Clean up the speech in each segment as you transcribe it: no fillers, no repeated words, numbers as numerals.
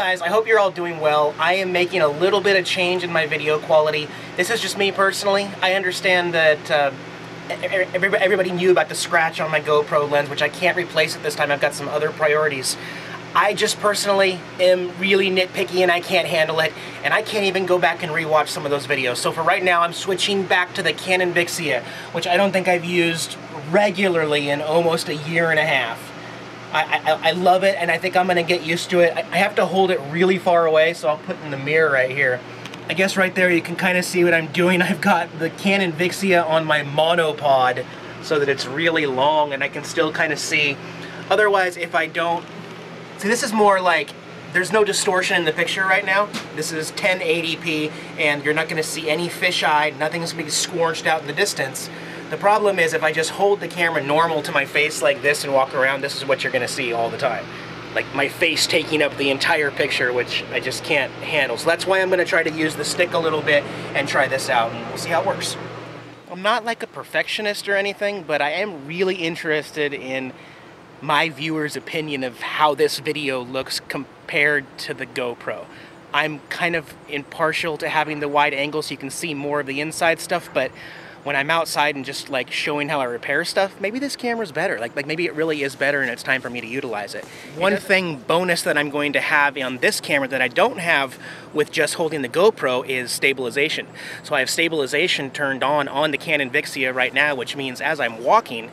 guys, I hope you're all doing well. I am making a little bit of change in my video quality. This is just me personally. I understand that everybody knew about the scratch on my GoPro lens, which I can't replace at this time. I've got some other priorities. I just personally am really nitpicky and I can't handle it, and I can't even go back and rewatch some of those videos. So for right now, I'm switching back to the Canon Vixia, which I don't think I've used regularly in almost a year and a half. I love it, and I think I'm going to get used to it. I have to hold it really far away, so I'll put it in the mirror right here. I guess right there you can kind of see what I'm doing. I've got the Canon Vixia on my monopod so that it's really long and I can still kind of see. Otherwise, if I don't... See, this is more like, there's no distortion in the picture right now. This is 1080p, and you're not going to see any fisheye. Nothing's going to be scorched out in the distance. The problem is if I just hold the camera normal to my face like this and walk around, this is what you're going to see all the time. Like my face taking up the entire picture, which I just can't handle. So that's why I'm going to try to use the stick a little bit and try this out, and we'll see how it works. I'm not like a perfectionist or anything, but I am really interested in my viewers' opinion of how this video looks compared to the GoPro. I'm kind of impartial to having the wide angle so you can see more of the inside stuff, but when I'm outside and just like showing how I repair stuff, maybe this camera's better. Like maybe it really is better and it's time for me to utilize it. One thing bonus that I'm going to have on this camera that I don't have with just holding the GoPro is stabilization. So I have stabilization turned on the Canon Vixia right now, which means as I'm walking,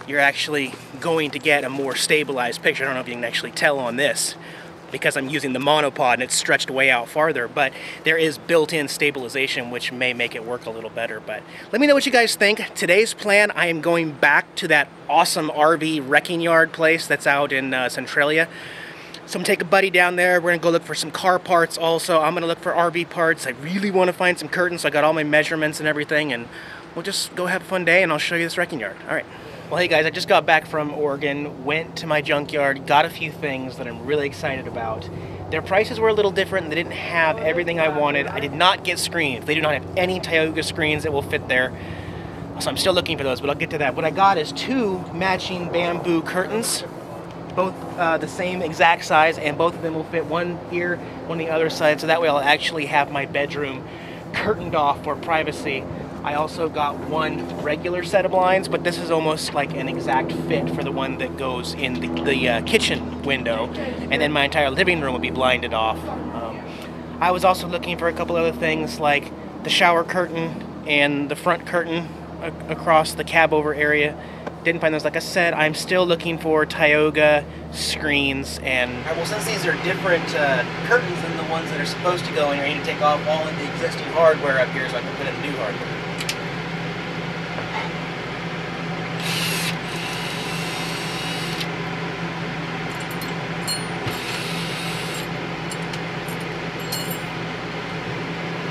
you're actually going to get a more stabilized picture. I don't know if you can actually tell on this, because I'm using the monopod and it's stretched way out farther, but there is built-in stabilization which may make it work a little better. But let me know what you guys think. Today's plan, I am going back to that awesome RV wrecking yard place that's out in Centralia. So I'm gonna take a buddy down there. We're gonna go look for some car parts also. I'm gonna look for RV parts. I really wanna find some curtains, so I got all my measurements and everything, and we'll just go have a fun day and I'll show you this wrecking yard. All right. Well, hey guys, I just got back from Oregon, went to my junkyard, got a few things that I'm really excited about. Their prices were a little different. They didn't have everything I wanted. I did not get screens. They do not have any Tioga screens that will fit there. So I'm still looking for those, but I'll get to that. What I got is 2 matching bamboo curtains, both the same exact size, and both of them will fit, one here, one on the other side, so that way I'll actually have my bedroom curtained off for privacy. I also got 1 regular set of blinds, but this is almost like an exact fit for the one that goes in the kitchen window, and then my entire living room will be blinded off. I was also looking for a couple other things like the shower curtain and the front curtain across the cab over area. Didn't find those. Like I said, I'm still looking for Tioga screens. And well, since these are different curtains than the ones that are supposed to go in, I need to take off all of the existing hardware up here so I can put in new hardware.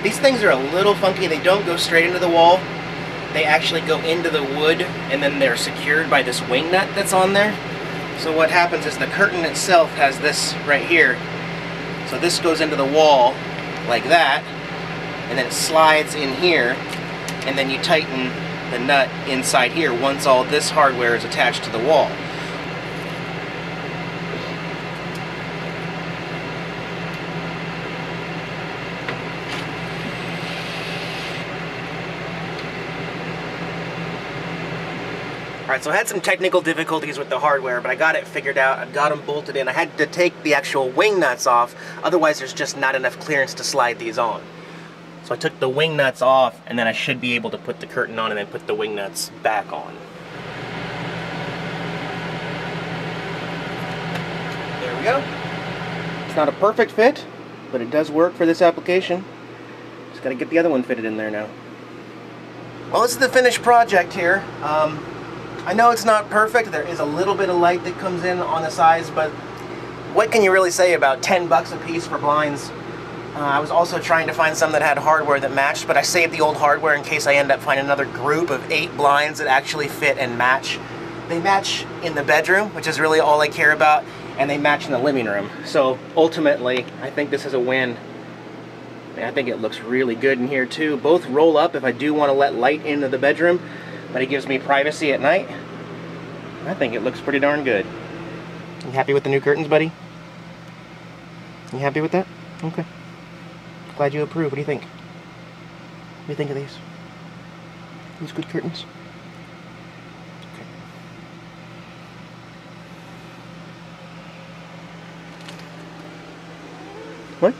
These things are a little funky. They don't go straight into the wall. They actually go into the wood, and then they're secured by this wing nut that's on there. So what happens is the curtain itself has this right here. So this goes into the wall like that, and then it slides in here, and then you tighten the nut inside here once all this hardware is attached to the wall. Alright, so I had some technical difficulties with the hardware, but I got it figured out. I've got them bolted in. I had to take the actual wing nuts off, otherwise there's just not enough clearance to slide these on. So I took the wing nuts off, and then I should be able to put the curtain on and then put the wing nuts back on. There we go. It's not a perfect fit, but it does work for this application. Just gotta get the other one fitted in there now. Well, this is the finished project here. I know it's not perfect. There is a little bit of light that comes in on the sides, but what can you really say about 10 bucks a piece for blinds? I was also trying to find some that had hardware that matched, but I saved the old hardware in case I end up finding another group of 8 blinds that actually fit and match. They match in the bedroom, which is really all I care about, and they match in the living room. So ultimately, I think this is a win. I think it looks really good in here too. Both roll up if I do want to let light into the bedroom, but it gives me privacy at night. I think it looks pretty darn good. You happy with the new curtains, buddy? You happy with that? Okay. Glad you approve. What do you think? What do you think of these? These good curtains? Okay. What?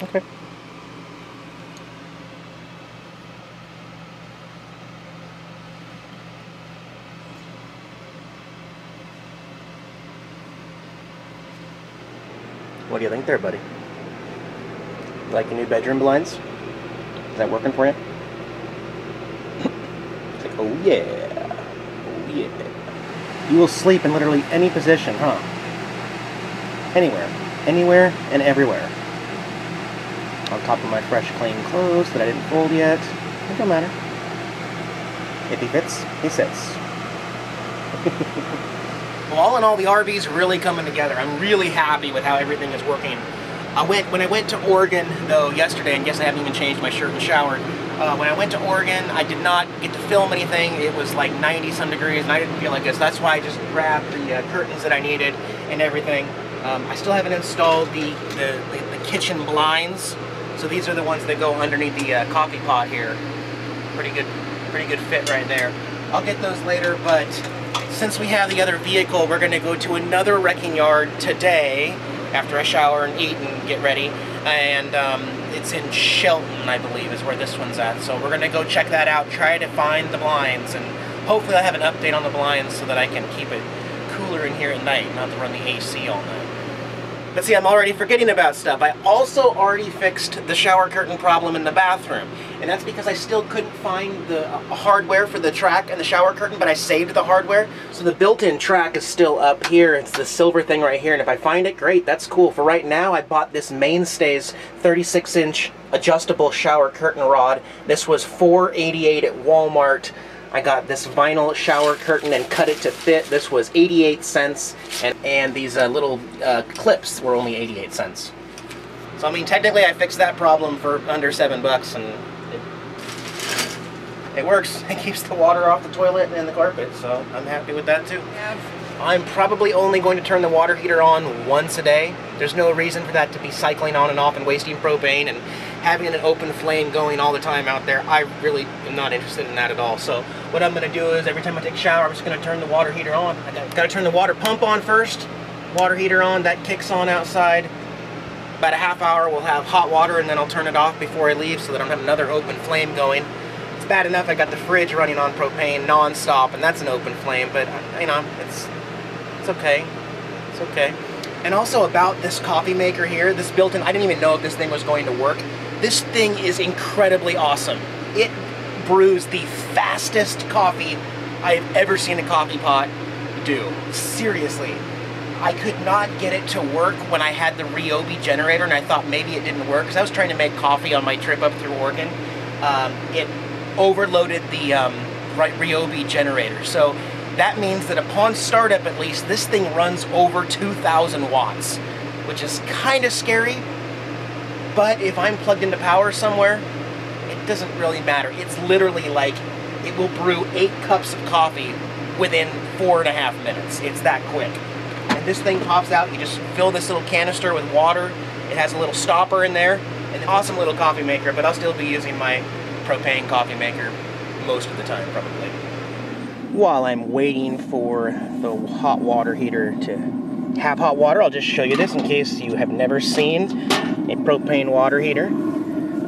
Okay. What do you think there, buddy? You like your new bedroom blinds? Is that working for you? It's like, oh yeah. Oh yeah. You will sleep in literally any position, huh? Anywhere. Anywhere and everywhere. On top of my fresh, clean clothes that I didn't fold yet. It don't matter. If he fits, he sits. Well, all in all, the RV's really coming together. I'm really happy with how everything is working. When I went to Oregon, though, yesterday, and guess I haven't even changed my shirt and showered. When I went to Oregon, I did not get to film anything. It was like 90-some degrees, and I didn't feel like this. That's why I just grabbed the curtains that I needed and everything. I still haven't installed the kitchen blinds. So these are the ones that go underneath the coffee pot here. Pretty good fit right there. I'll get those later, but since we have the other vehicle, we're going to go to another wrecking yard today after I shower and eat and get ready. And it's in Shelton, I believe, is where this one's at. So we're going to go check that out, try to find the blinds, and hopefully I'll have an update on the blinds so that I can keep it cooler in here at night, not to run the AC all night. But see, I'm already forgetting about stuff. I also already fixed the shower curtain problem in the bathroom. And that's because I still couldn't find the hardware for the track and the shower curtain, but I saved the hardware. So the built-in track is still up here. It's the silver thing right here. And if I find it, great, that's cool. For right now, I bought this Mainstays 36-inch adjustable shower curtain rod. This was $4.88 at Walmart. I got this vinyl shower curtain and cut it to fit. This was 88 cents, and these little clips were only 88 cents. So I mean, technically I fixed that problem for under $7, and it works. It keeps the water off the toilet and the carpet, so I'm happy with that too. Yeah. I'm probably only going to turn the water heater on once a day. There's no reason for that to be cycling on and off and wasting propane and having an open flame going all the time out there. I really am not interested in that at all. So what I'm going to do is every time I take a shower, I'm just going to turn the water heater on. I got to turn the water pump on first, water heater on, that kicks on outside. About a half hour we'll have hot water, and then I'll turn it off before I leave so that I don't have another open flame going. It's bad enough I got the fridge running on propane non-stop, and that's an open flame, but you know, it's okay. It's okay. And also about this coffee maker here, this built-in, I didn't even know if this thing was going to work. This thing is incredibly awesome. It brews the fastest coffee I've ever seen a coffee pot do. Seriously. I could not get it to work when I had the Ryobi generator, and I thought maybe it didn't work because I was trying to make coffee on my trip up through Oregon. It overloaded the Ryobi generator. So that means that upon startup, at least, this thing runs over 2,000 watts, which is kind of scary. But if I'm plugged into power somewhere, it doesn't really matter. It's literally like, it will brew 8 cups of coffee within 4.5 minutes. It's that quick. And this thing pops out, you just fill this little canister with water. It has a little stopper in there, and an awesome little coffee maker, but I'll still be using my propane coffee maker most of the time, probably. While I'm waiting for the hot water heater to have hot water, I'll just show you this in case you have never seen a propane water heater.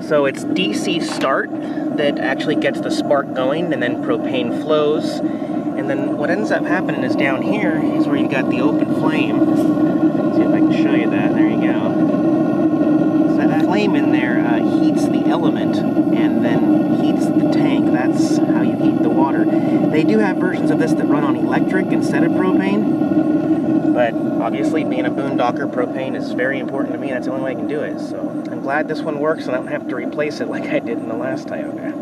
So it's DC start that actually gets the spark going, and then propane flows. And then what ends up happening is down here is where you've got the open flame. Let's see if I can show you that. There you go. So that flame in there heats the element and then heats the tank. That's how you heat the water. They do have versions of this that run on electric instead of propane. But obviously, being a boondocker, propane is very important to me. That's the only way I can do it. So I'm glad this one works and I don't have to replace it like I did in the last Tioga.